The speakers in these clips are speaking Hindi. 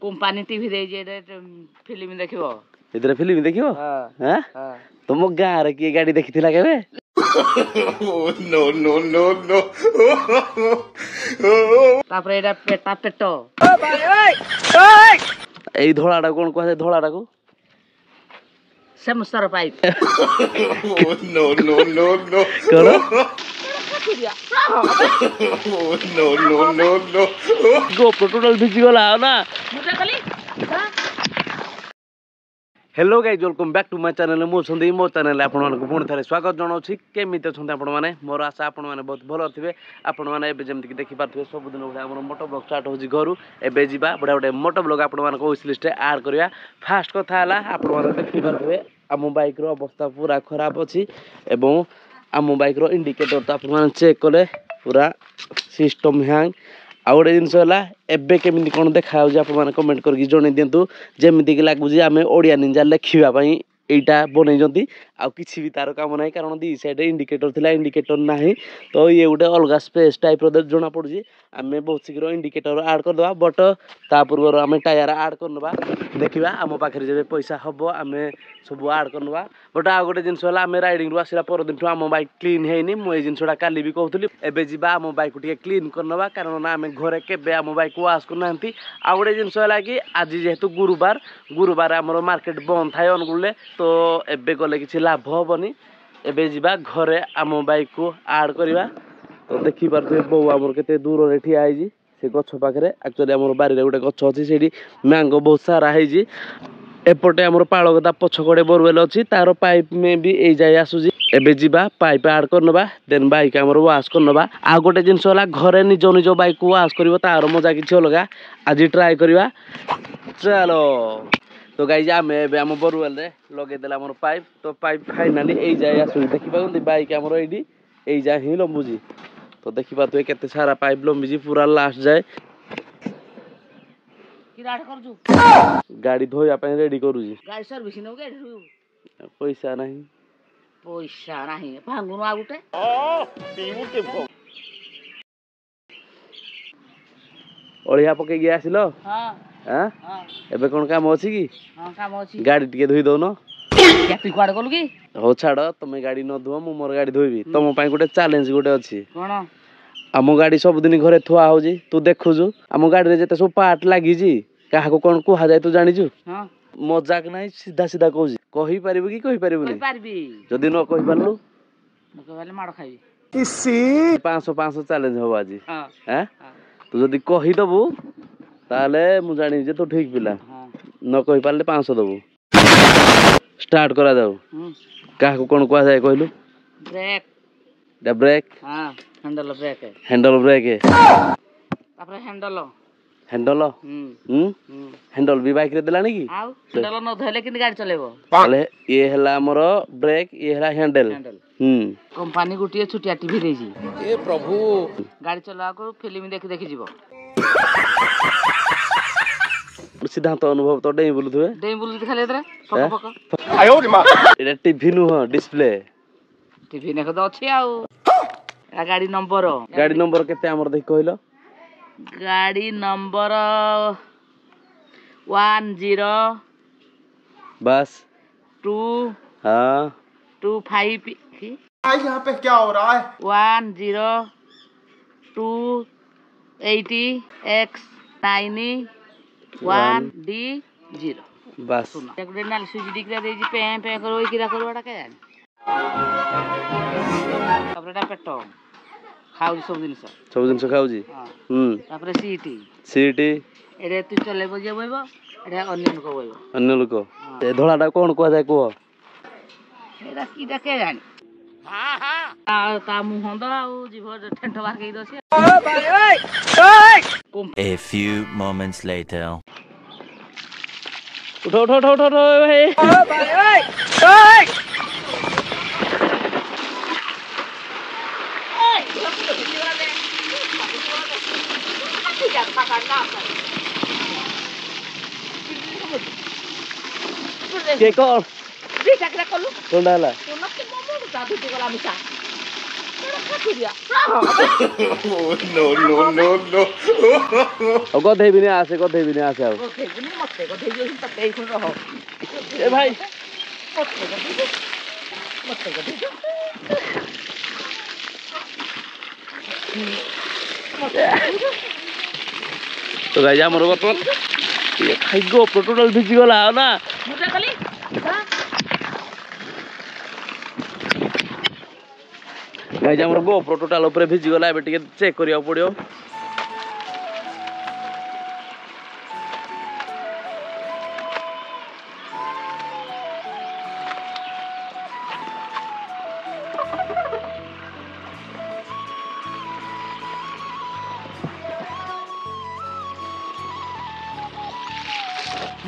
कंपनी टीवी रे जे फिल्म देखिबो इधर फिल्म देखिबो हां तुम गाँ रे की गाड़ी देखिथिला केबे नो नो नो नो तापर एटा पेटा पेटो एई धोलाडा कोन कहै धोलाडा को सेमस्टर पाइप नो नो नो नो कोन नो नो नो नो गो टोटल भिजी गला ना मुटा खाली hello guys welcome back to my channel मो संदीप मो चैनल आपण मानक पुणी थे स्वागत जनाऊँ केमिति अच्छा आपण मैंने मोर आशा आपण मैंने बहुत भल थे आपण मैंने जमीक देखिपे सबुदिन भाई आम मोटो ब्लॉग स्टार्ट हो घर एवं जा बढ़िया गोटे मोटो ब्लॉग आपण मान विश लिस्ट आड करवा फास्ट कथा है आपण मैंने देखिपे आम बाइक अवस्था पूरा खराब अच्छी एवं आम बाइक इंडिकेटर तो आप चेक कले पूरा सिस्टम हैंग आउ गोटे जिनस एबे केमी कौन देखा आप कमेंट करके जन दिंतु जमीक लगुच आम ओडिया निंजा लेखापी यहीटा बनई आउ कि भी तार कम ना कारण दी साइड इंडिकेटर थिला इंडिकेटर ना तो ये गोटे अलग स्पेस टाइप जना पड़ी आम बहुत शीघ्र इंडिकेटर आड करदे बट ता पूर्व आम टायर आड करनवा देखा आम पाखे जब पैसा हम आम सब आड करनवा बट आ गोटे जिनस आम राइडिंग रू आसला परदिन आम बाइक क्लीन है मुझे जिनसा काली भी कहूली एवं जा आम बाइक को क्लीन करनवा कारण आम घरे के आम बाइक वाश करना आ गोटे जिनस है कि आज जेहेतु गुरुवार गुरुवार आम मार्केट बंद थाए अनुकूल तो एबे गले किसी लाभ हेनी एबे जीवा घरे आम बाइक को आड करवा तो देखिपे बो आमर के दूर में ठिया से गछ पाखे एक्चुअली आम बारी गोटे गछ अच्छी से मैंगो बहुत सारा है एपटे आमर पाड़गदा पछकड़े बोरवेल अच्छी तार पाइप में भी यही जाए आसूसी एबे जीवा पाइप आड करनवा देन बाइक आमर वाश करनवा आ गोटे जिनस है घरे निज निज बाइक को वाश कर तार मजा किसी अलग आज ट्राए करवा चलो तो गाइज आम आम बोरवेल लगे आम पाइप तो पाइप फाइनाली यही जाए आसूसी देखिए बाइक आमर यही जाए ही लंबुची तो देखिए केते सारा पाइप लंबी पूरा लास्ट जाए गाड़ी धोया रेडी करूजी गाड़ी सर्विस नो गाड़ी पैसा नहीं पैसा नहीं भांगुन आ गुटे ओलिया पके गया आसिलो हां हां एबे कोन काम अछि की हां काम अछि गाड़ी टिके धोई दो न कैपी क्वाड गलु की हो छाड़ तुम गाड़ी न धो मु मोर गाड़ी धोइबी तुम पई गोटे चैलेंज गोटे अछि कोन आम गाड़ी सब दिन घरे थुआ होजी तू देखुजु आम गाड़ी रे जते सब पार्ट लागि जी काहा को कोन कुहा जाय तू जानि छु हां मजाक नहीं सीधा सीधा कहूजी कहि परिबो की कहि परिबो नहीं पारबी जदी न कहि पारलु न कहले मार खाइबी इसी 500 चैलेंज हो आज हां हैं तू जदी कहि दबु ताले मु जानि जे तू ठीक पिला हां न कहि पारले 500 दबु स्टार्ट करा जाऊ काहा को कोन कुहा जाय कहलु ब्रेक ब्रेक हां हैंडल ब्रेक है तापर हैंडल हैंडल भी बाइक रे देलानी की आउ हैंडल न धइले किन गाड़ी चलेबो ताले ये हला हमर ब्रेक ये हला हैंडल कंपनी गुटिए छुटिया टीवी रे जी ए प्रभु गाड़ी चला को फिल्म देखि जीवो सिद्धांत अनुभव तो डेई बोलु खाली इधर पक पक आयो रे मां एटा टीवी नु ह डिस्प्ले टीवी ने तो अछि आउ गाड़ी नंबर केते हमर देख कहलो गाड़ी नंबर 10 बस 2 हाँ 25 यहाँ पे क्या हो रहा है 10280 X90 1D0 बस एक नाल सुजी दिकरा दे जी पे पे करो किरा करवाटा के तापरेटा पेटो खाऊ सब जिनस खाऊ जी तापरे सीटी एरे तू चले बजे बइबो एरे अन्य लोक ए धोलाटा कोन कहै जाय को एरा कीटा के जानी हां हां ता मुहंद आउ जीव ठेंठ बार के दसे A few moments later उठो भाई भाई के कौन बिटा करा कलु कोन डाला तो नके मोमो दादू के गला मिसा गधेबिनी आसे गधेबिनी आसे अब ए भाई तो गाइस हमर बर्तमान ये खाई गो टोटल भिजी गला हो ना गाइस हमर गो टोटल ऊपर भिजी गला एबे टिके चेक करिया पड़ियो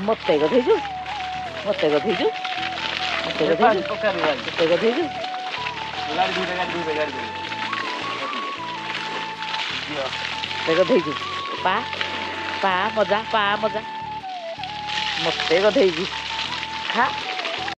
मते गधेजु मते गधेजु मते गधेजु मते गधेजु गधेजु पा पा मजा मते गधेजु खा